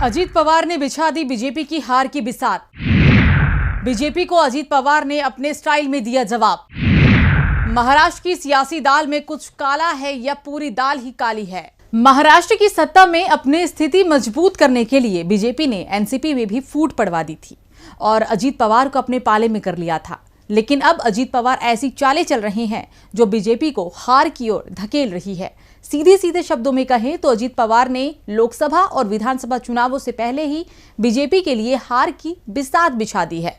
अजीत पवार ने बिछा दी बीजेपी की हार की बिसात। बीजेपी को अजीत पवार ने अपने स्टाइल में दिया जवाब। महाराष्ट्र की सियासी दाल में कुछ काला है या पूरी दाल ही काली है। महाराष्ट्र की सत्ता में अपनी स्थिति मजबूत करने के लिए बीजेपी ने एनसीपी में भी फूट पड़वा दी थी और अजीत पवार को अपने पाले में कर लिया था। लेकिन अब अजीत पवार ऐसी चालें चल रही हैं जो बीजेपी को हार की ओर धकेल रही है। सीधे सीधे शब्दों में कहें तो अजीत पवार ने लोकसभा और विधानसभा चुनावों से पहले ही बीजेपी के लिए हार की बिसात बिछा दी है।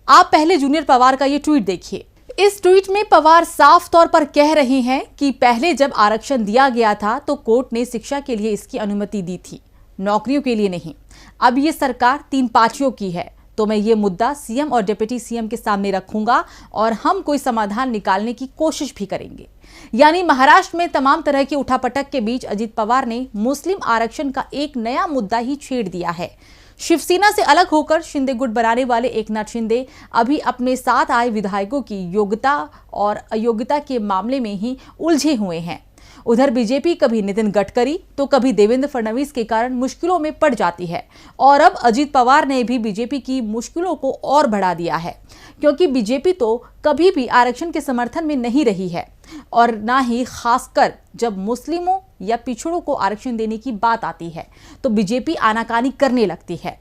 आप पहले जूनियर पवार का ये ट्वीट देखिए। इस ट्वीट में पवार साफ तौर पर कह रहे हैं कि पहले जब आरक्षण दिया गया था तो कोर्ट ने शिक्षा के लिए इसकी अनुमति दी थी, नौकरियों के लिए नहीं। अब ये सरकार 3 पार्टियों की है तो मैं ये मुद्दा सीएम और डिप्टी सीएम के सामने रखूंगा और हम कोई समाधान निकालने की कोशिश भी करेंगे। यानी महाराष्ट्र में तमाम तरह की उठापटक के बीच अजीत पवार ने मुस्लिम आरक्षण का एक नया मुद्दा ही छेड़ दिया है। शिवसेना से अलग होकर शिंदे गुट बनाने वाले एकनाथ शिंदे अभी अपने साथ आए विधायकों की योग्यता और अयोग्यता के मामले में ही उलझे हुए हैं। उधर बीजेपी कभी नितिन गडकरी तो कभी देवेंद्र फडणवीस के कारण मुश्किलों में पड़ जाती है और अब अजीत पवार ने भी बीजेपी की मुश्किलों को और बढ़ा दिया है, क्योंकि बीजेपी तो कभी भी आरक्षण के समर्थन में नहीं रही है और ना ही खासकर जब मुस्लिमों या पिछड़ों को आरक्षण देने की बात आती है तो बीजेपी आनाकानी करने लगती है।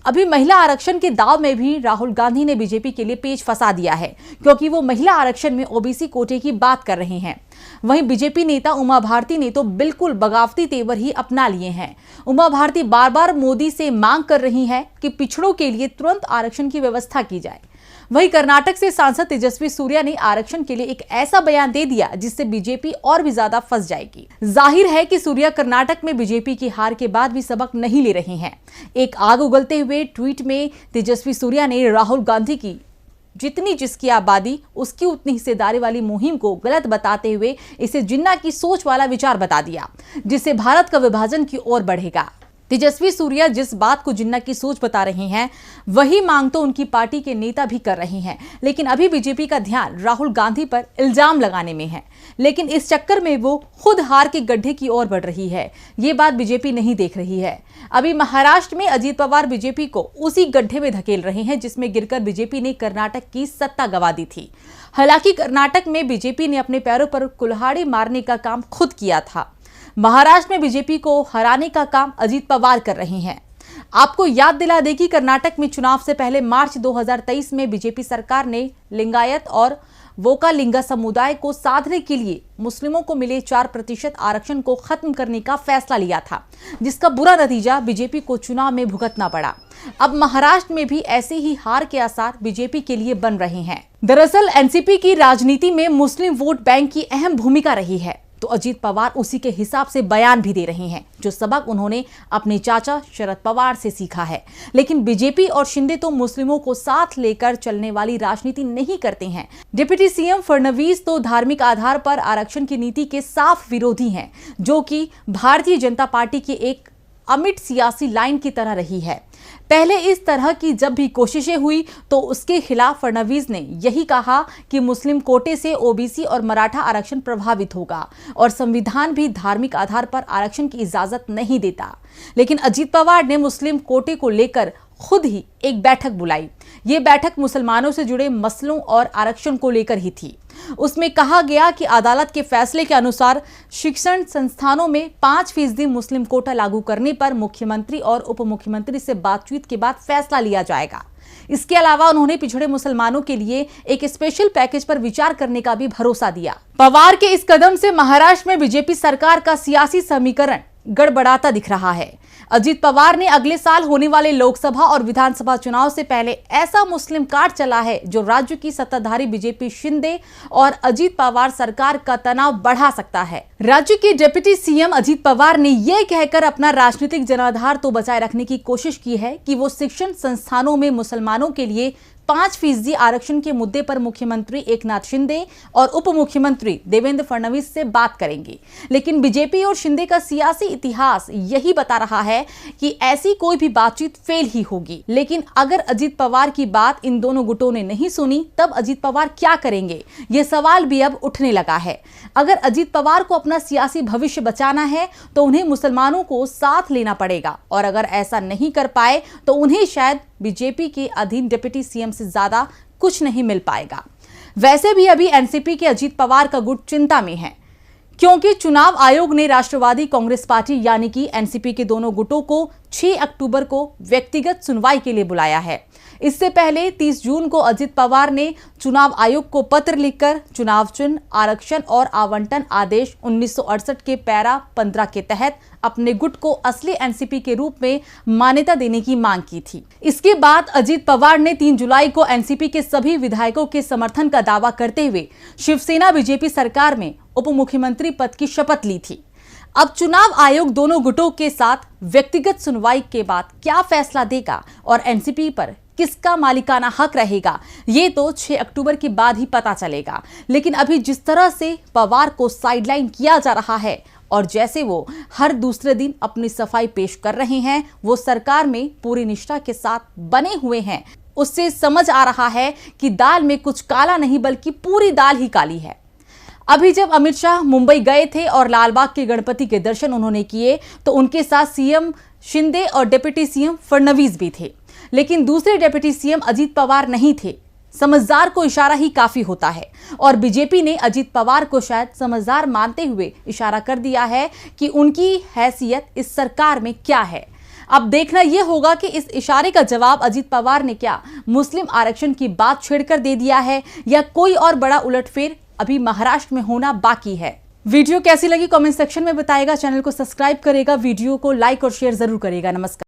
अभी महिला आरक्षण के दाव में भी राहुल गांधी ने बीजेपी के लिए पेच फंसा दिया है, क्योंकि वो महिला आरक्षण में ओबीसी कोटे की बात कर रहे हैं। वहीं बीजेपी नेता उमा भारती ने तो बिल्कुल बगावती तेवर ही अपना लिए हैं। उमा भारती बार बार मोदी से मांग कर रही हैं कि पिछड़ों के लिए तुरंत आरक्षण की व्यवस्था की जाए। वहीं कर्नाटक से सांसद तेजस्वी सूर्या ने आरक्षण के लिए एक ऐसा बयान दे दिया जिससे बीजेपी और भी ज्यादा फंस जाएगी। जाहिर है कि सूर्या कर्नाटक में बीजेपी की हार के बाद भी सबक नहीं ले रहे हैं। एक आग उगलते हुए ट्वीट में तेजस्वी सूर्या ने राहुल गांधी की जितनी जिसकी आबादी उसकी उतनी हिस्सेदारी वाली मुहिम को गलत बताते हुए इसे जिन्ना की सोच वाला विचार बता दिया, जिससे भारत का विभाजन की ओर बढ़ेगा। तेजस्वी सूर्या जिस बात को जिन्ना की सोच बता रहे हैं वही मांग तो उनकी पार्टी के नेता भी कर रहे हैं, लेकिन अभी बीजेपी का ध्यान राहुल गांधी पर इल्जाम लगाने में है। लेकिन इस चक्कर में वो खुद हार के गड्ढे की ओर बढ़ रही है। ये बात बीजेपी नहीं देख रही है। अभी महाराष्ट्र में अजीत पवार बीजेपी को उसी गड्ढे में धकेल रहे हैं जिसमें गिरकर बीजेपी ने कर्नाटक की सत्ता गंवा दी थी। हालांकि कर्नाटक में बीजेपी ने अपने पैरों पर कुल्हाड़ी मारने का काम खुद किया था। महाराष्ट्र में बीजेपी को हराने का काम अजीत पवार कर रहे हैं। आपको याद दिला दें कि कर्नाटक में चुनाव से पहले मार्च 2023 में बीजेपी सरकार ने लिंगायत और वोकालिंगा समुदाय को साधने के लिए मुस्लिमों को मिले 4% आरक्षण को खत्म करने का फैसला लिया था, जिसका बुरा नतीजा बीजेपी को चुनाव में भुगतना पड़ा। अब महाराष्ट्र में भी ऐसे ही हार के आसार बीजेपी के लिए बन रहे हैं। दरअसल एनसीपी की राजनीति में मुस्लिम वोट बैंक की अहम भूमिका रही है, तो अजीत पवार उसी के हिसाब से बयान भी दे रहे हैं, जो सबक उन्होंने अपने चाचा शरद पवार से सीखा है। लेकिन बीजेपी और शिंदे तो मुस्लिमों को साथ लेकर चलने वाली राजनीति नहीं करते हैं। डिप्टी सीएम फडणवीस तो धार्मिक आधार पर आरक्षण की नीति के साफ विरोधी हैं, जो कि भारतीय जनता पार्टी की एक अमिट सियासी लाइन की तरह रही है। पहले इस तरह की जब भी कोशिशें हुई तो उसके खिलाफ फडणवीस ने यही कहा कि मुस्लिम कोटे से ओबीसी और मराठा आरक्षण प्रभावित होगा और संविधान भी धार्मिक आधार पर आरक्षण की इजाजत नहीं देता। लेकिन अजीत पवार ने मुस्लिम कोटे को लेकर खुद ही एक बैठक बुलाई। ये बैठक मुसलमानों से जुड़े मसलों और आरक्षण को लेकर ही थी। उसमें कहा गया कि अदालत के फैसले के अनुसार शिक्षण संस्थानों में 5% मुस्लिम कोटा लागू करने पर मुख्यमंत्री और उप मुख्यमंत्री से बातचीत के बाद फैसला लिया जाएगा। इसके अलावा उन्होंने पिछड़े मुसलमानों के लिए एक स्पेशल पैकेज पर विचार करने का भी भरोसा दिया। पवार के इस कदम से महाराष्ट्र में बीजेपी सरकार का सियासी समीकरण गड़बड़ाता दिख रहा है। अजीत पवार ने अगले साल होने वाले लोकसभा और विधानसभा चुनाव से पहले ऐसा मुस्लिम कार्ड चला है जो राज्य की सत्ताधारी बीजेपी शिंदे और अजीत पवार सरकार का तनाव बढ़ा सकता है। राज्य के डिप्टी सीएम अजीत पवार ने यह कहकर अपना राजनीतिक जनाधार तो बचाए रखने की कोशिश की है कि वो शिक्षण संस्थानों में मुसलमानों के लिए 5% आरक्षण के मुद्दे पर मुख्यमंत्री एकनाथ शिंदे और उप मुख्यमंत्री देवेंद्र फडणवीस से बात करेंगे। लेकिन बीजेपी और शिंदे का सियासी इतिहास यही बता रहा है कि ऐसी कोई भी बातचीत फेल ही होगी। लेकिन अगर अजीत पवार की बात इन दोनों गुटों ने नहीं सुनी, तब अजीत पवार क्या करेंगे, ये सवाल भी अब उठने लगा है। अगर अजीत पवार को अपना सियासी भविष्य बचाना है तो उन्हें मुसलमानों को साथ लेना पड़ेगा, और अगर ऐसा नहीं कर पाए तो उन्हें शायद बीजेपी के अधीन डिप्टी सीएम से ज्यादा कुछ नहीं मिल पाएगा। वैसे भी अभी एनसीपी के अजीत पवार का गुट चिंता में है, क्योंकि चुनाव आयोग ने राष्ट्रवादी कांग्रेस पार्टी यानी कि एनसीपी के दोनों गुटों को 6 अक्टूबर को व्यक्तिगत सुनवाई के लिए बुलाया है। इससे पहले 30 जून को अजीत पवार ने चुनाव आयोग को पत्र लिखकर चुनाव चिन्ह, आरक्षण और आवंटन आदेश 1968 के पैरा 15 के तहत अपने गुट को असली एनसीपी के रूप में मान्यता देने की मांग की थी। इसके बाद अजीत पवार ने 3 जुलाई को एनसीपी के सभी विधायकों के समर्थन का दावा करते हुए शिवसेना बीजेपी सरकार में उप मुख्यमंत्री पद की शपथ ली थी। अब चुनाव आयोग दोनों गुटों के साथ व्यक्तिगत सुनवाई के बाद क्या फैसला देगा और एनसीपी पर किसका मालिकाना हक रहेगा, ये तो 6 अक्टूबर के बाद ही पता चलेगा। लेकिन अभी जिस तरह से पवार को साइडलाइन किया जा रहा है और जैसे वो हर दूसरे दिन अपनी सफाई पेश कर रहे हैं, वो सरकार में पूरी निष्ठा के साथ बने हुए हैं, उससे समझ आ रहा है कि दाल में कुछ काला नहीं बल्कि पूरी दाल ही काली है। अभी जब अमित शाह मुंबई गए थे और लालबाग के गणपति के दर्शन उन्होंने किए, तो उनके साथ सीएम शिंदे और डिप्टी सीएम फडणवीस भी थे। लेकिन दूसरे डिप्टी सीएम अजीत पवार नहीं थे। समझदार को इशारा ही काफी होता है, और बीजेपी ने अजीत पवार को शायद समझदार मानते हुए इशारा कर दिया है कि उनकी हैसियत इस सरकार में क्या है। अब देखना यह होगा कि इस इशारे का जवाब अजीत पवार ने क्या मुस्लिम आरक्षण की बात छेड़कर दे दिया है, या कोई और बड़ा उलटफेर अभी महाराष्ट्र में होना बाकी है। वीडियो कैसी लगी कमेंट सेक्शन में बताएगा। चैनल को सब्सक्राइब करेगा, वीडियो को लाइक और शेयर जरूर करेगा। नमस्कार।